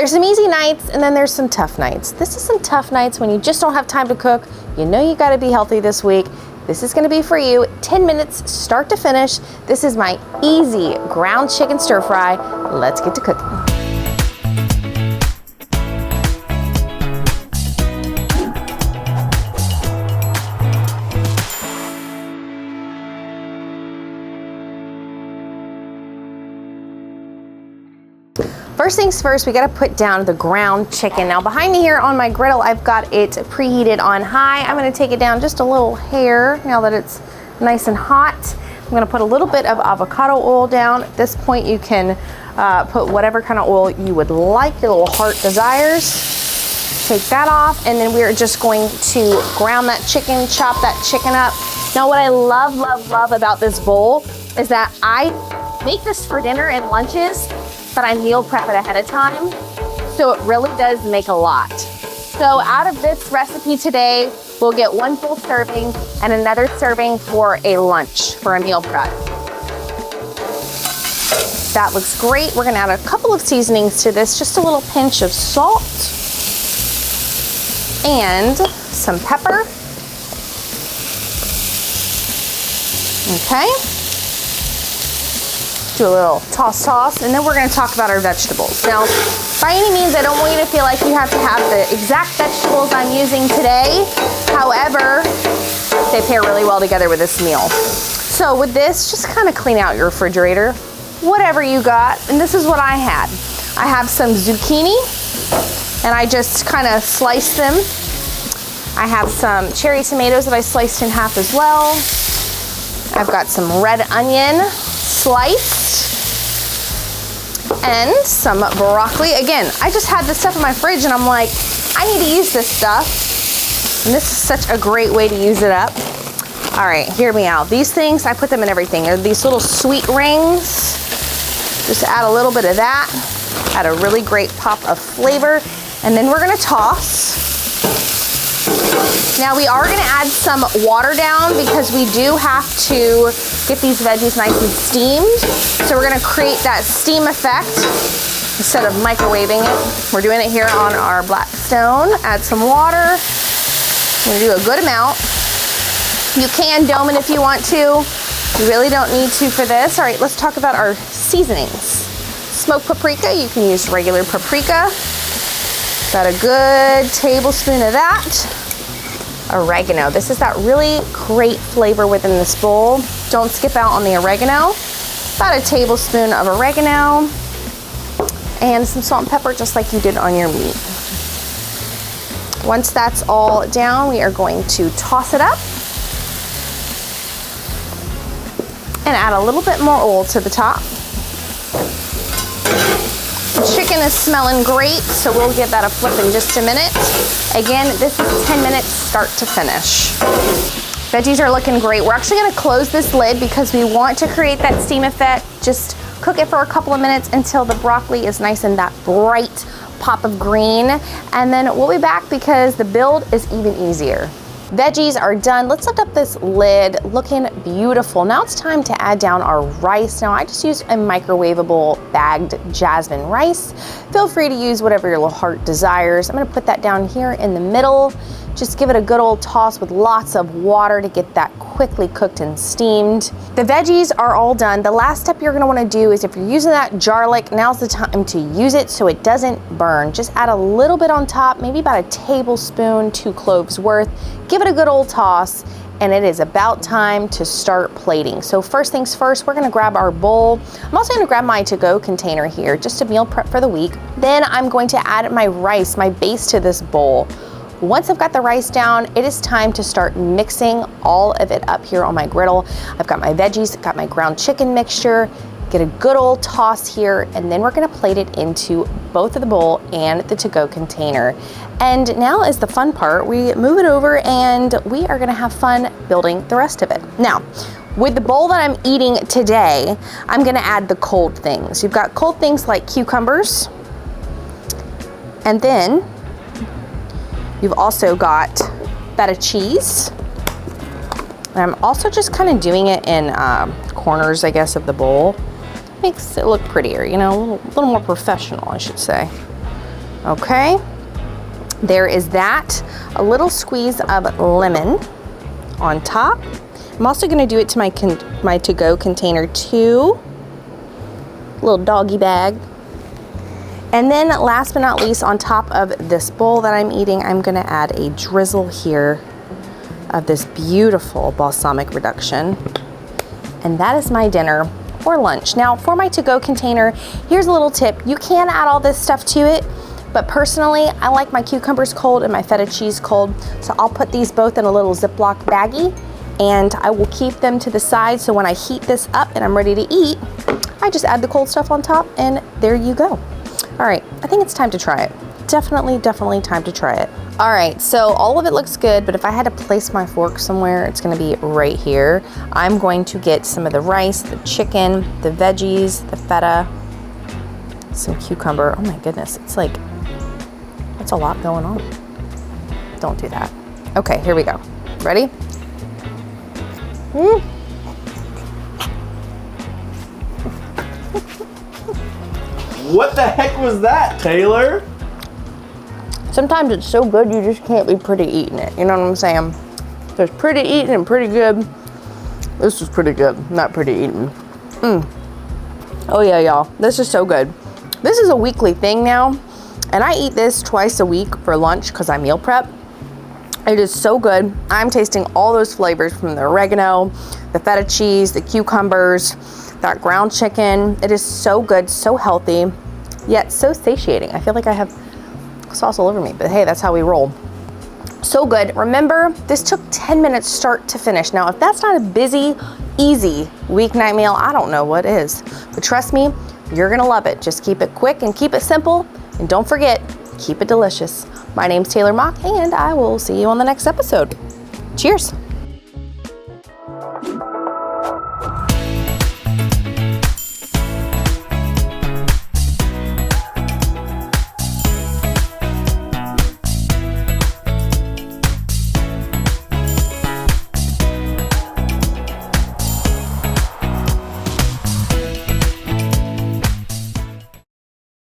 There's some easy nights and then there's some tough nights. This is some tough nights when you just don't have time to cook. You know you gotta be healthy this week. This is gonna be for you. 10 minutes, start to finish. This is my easy ground chicken stir fry. Let's get to cooking. First things first, we gotta put down the ground chicken. Now behind me here on my griddle, I've got it preheated on high. I'm gonna take it down just a little hair now that it's nice and hot. I'm gonna put a little bit of avocado oil down. At this point, you can put whatever kind of oil you would like, your little heart desires. Take that off, and then we're just going to ground that chicken, chop that chicken up. Now what I love, love, love about this bowl is that I make this for dinner and lunches, but I meal prep it ahead of time. So it really does make a lot. So out of this recipe today, we'll get 1 full serving and another serving for a lunch, for a meal prep. That looks great. We're gonna add a couple of seasonings to this, just a little pinch of salt and some pepper. Okay. Do a little toss, and then we're gonna talk about our vegetables. Now, by any means, I don't want you to feel like you have to have the exact vegetables I'm using today. However, they pair really well together with this meal. So with this, just kind of clean out your refrigerator, whatever you got, and this is what I had. I have some zucchini, and I just kind of sliced them. I have some cherry tomatoes that I sliced in half as well. I've got some red onion sliced, and some broccoli. Again, I just had this stuff in my fridge and I'm like, I need to use this stuff. And this is such a great way to use it up. All right, hear me out. These things, I put them in everything. They're these little sweet rings. Just add a little bit of that. Add a really great pop of flavor. And then we're gonna toss. Now we are gonna add some water down because we do have to get these veggies nice and steamed. So we're gonna create that steam effect instead of microwaving it. We're doing it here on our Blackstone. Add some water. I'm gonna do a good amount. You can dome it if you want to. You really don't need to for this. All right, let's talk about our seasonings. Smoked paprika, you can use regular paprika. About a good tablespoon of that. Oregano. This is that really great flavor within this bowl. Don't skip out on the oregano. About a tablespoon of oregano. And some salt and pepper just like you did on your meat. Once that's all down, we are going to toss it up. And add a little bit more oil to the top. The chicken is smelling great, so we'll give that a flip in just a minute. Again, this is 10 minutes start to finish. Veggies are looking great. We're actually gonna close this lid because we want to create that steam effect. Just cook it for a couple of minutes until the broccoli is nice and that bright pop of green. And then we'll be back because the build is even easier. Veggies are done. Let's lift up this lid, looking beautiful. Now it's time to add down our rice. Now I just used a microwavable bagged jasmine rice. Feel free to use whatever your little heart desires. I'm gonna put that down here in the middle. Just give it a good old toss with lots of water to get that quickly cooked and steamed. The veggies are all done. The last step you're gonna wanna do is if you're using that garlic, now's the time to use it so it doesn't burn. Just add a little bit on top, maybe about a tablespoon, 2 cloves worth. Give it a good old toss, and it is about time to start plating. So first things first, we're gonna grab our bowl. I'm also gonna grab my to-go container here, just to meal prep for the week. Then I'm going to add my rice, my base to this bowl. Once I've got the rice down, it is time to start mixing all of it up here on my griddle. I've got my veggies, I've got my ground chicken mixture, get a good old toss here, and then we're gonna plate it into both of the bowl and the to-go container. And now is the fun part. We move it over and we are gonna have fun building the rest of it. Now, with the bowl that I'm eating today, I'm gonna add the cold things. You've got cold things like cucumbers, and then you've also got feta cheese. And I'm also just kind of doing it in corners, I guess, of the bowl. Makes it look prettier, you know, a little more professional, I should say. Okay, there is that. A little squeeze of lemon on top. I'm also gonna do it to my to-go container too. Little doggy bag. And then last but not least, on top of this bowl that I'm eating, I'm gonna add a drizzle here of this beautiful balsamic reduction. And that is my dinner or lunch. Now for my to-go container, here's a little tip. You can add all this stuff to it, but personally, I like my cucumbers cold and my feta cheese cold. So I'll put these both in a little Ziploc baggie and I will keep them to the side. So when I heat this up and I'm ready to eat, I just add the cold stuff on top and there you go. All right, I think it's time to try it. Definitely time to try it. All right, so all of it looks good, but if I had to place my fork somewhere, it's gonna be right here. I'm going to get some of the rice, the chicken, the veggies, the feta, some cucumber. Oh my goodness, it's like, that's a lot going on. Don't do that. Okay, here we go. Ready? What the heck was that, Taylor? Sometimes it's so good you just can't be pretty eating it. You know what I'm saying? There's pretty eating and pretty good. This was pretty good, not pretty eating. Oh yeah, y'all. This is so good. This is a weekly thing now, and I eat this twice a week for lunch because I meal prep. It is so good. I'm tasting all those flavors from the oregano, the feta cheese, the cucumbers, that ground chicken. It is so good, so healthy, yet so satiating. I feel like I have sauce all over me, but hey, that's how we roll. So good. Remember, this took 10 minutes start to finish. Now, if that's not a busy, easy weeknight meal, I don't know what is. But trust me, you're gonna love it. Just keep it quick and keep it simple. And don't forget, keep it delicious. My name's Taylor Mock, and I will see you on the next episode. Cheers.